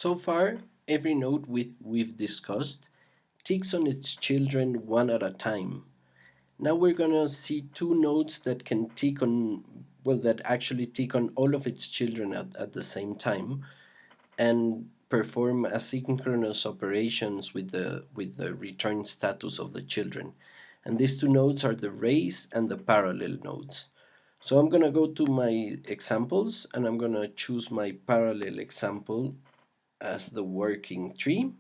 So far, every node we've discussed ticks on its children one at a time. Now we're gonna see two nodes that can tick on, well, that actually tick on all of its children at the same time and perform asynchronous operations with the return status of the children. And these two nodes are the raise and the parallel nodes. So I'm gonna go to my examples and I'm gonna choose my parallel example as the working tree,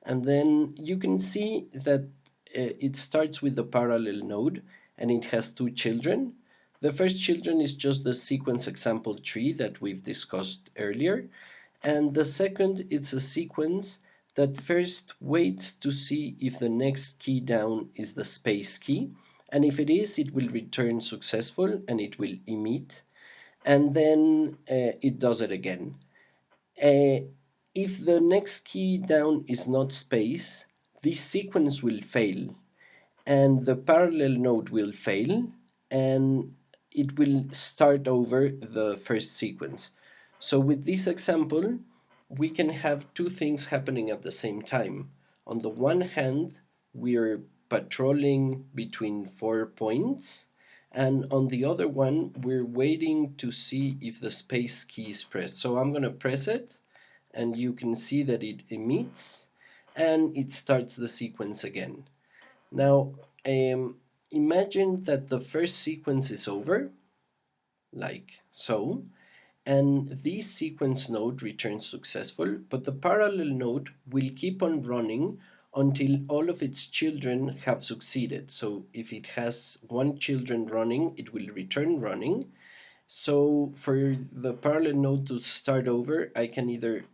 and then you can see that it starts with the parallel node and it has two children. The first children is just the sequence example tree that we've discussed earlier, and the second is a sequence that first waits to see if the next key down is the space key, and if it is, it will return successful and it will emit, and then it does it again. If the next key down is not space, this sequence will fail and the parallel node will fail and it will start over the first sequence. So with this example, we can have two things happening at the same time. On the one hand, we're patrolling between 4 points, and on the other one, we're waiting to see if the space key is pressed. So I'm going to press it, and you can see that it emits and it starts the sequence again. Now imagine that the first sequence is over, like so, and this sequence node returns successful, but the parallel node will keep on running until all of its children have succeeded. So if it has one children running, it will return running. So for the parallel node to start over, I can either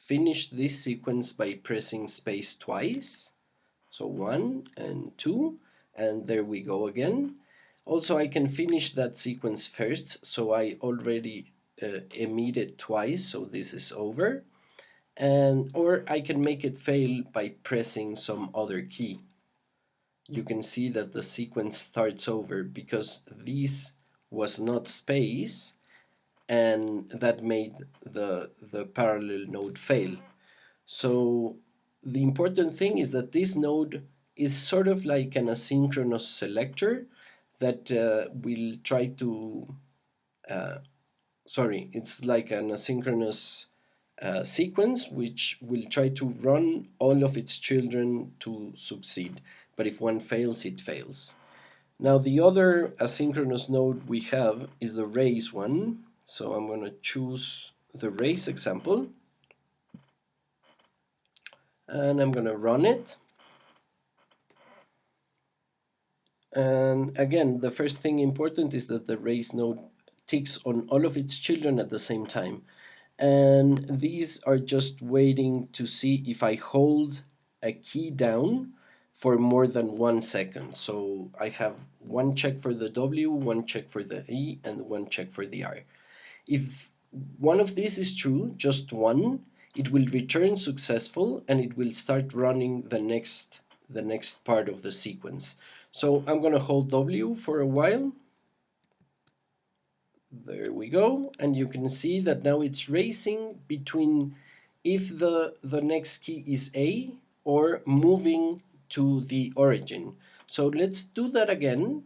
finish this sequence by pressing space twice, so 1 and 2, and there we go again. Also, I can finish that sequence first, so I already emitted twice, so this is over, and or I can make it fail by pressing some other key. You can see that the sequence starts over because this was not space, and that made the parallel node fail. So the important thing is that this node is sort of like an asynchronous selector that will try to it's like an asynchronous sequence which will try to run all of its children to succeed, but if one fails, it fails. Now the other asynchronous node we have is the raise one, so I'm going to choose the raise example and I'm going to run it. And again, the first thing important is that the raise node ticks on all of its children at the same time, and these are just waiting to see if I hold a key down for more than 1 second. So I have one check for the W, one check for the E, and one check for the R. If one of these is true, just one, it will return successful and it will start running the next part of the sequence. So I'm going to hold W for a while. There we go, and you can see that now it's racing between if the next key is A or moving to the origin. So let's do that again.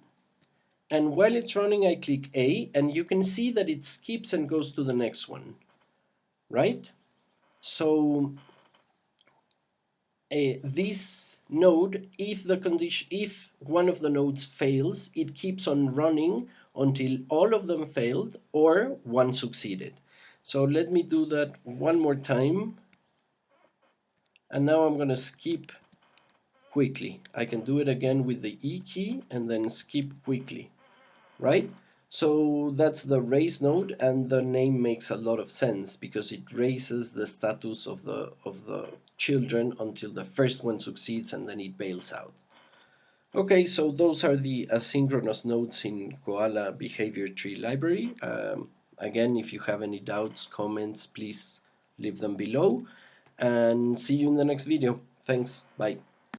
And while it's running, I click A, and you can see that it skips and goes to the next one, right? So this node, if one of the nodes fails, it keeps on running until all of them failed or one succeeded. So let me do that one more time. And now I'm going to skip quickly. I can do it again with the E key and then skip quickly, right? So that's the raise node, and the name makes a lot of sense because it raises the status of the children until the first one succeeds and then it bails out. Okay, so those are the asynchronous nodes in Koala Behavior Tree Library. Again, if you have any doubts, comments, please leave them below, and see you in the next video. Thanks, bye.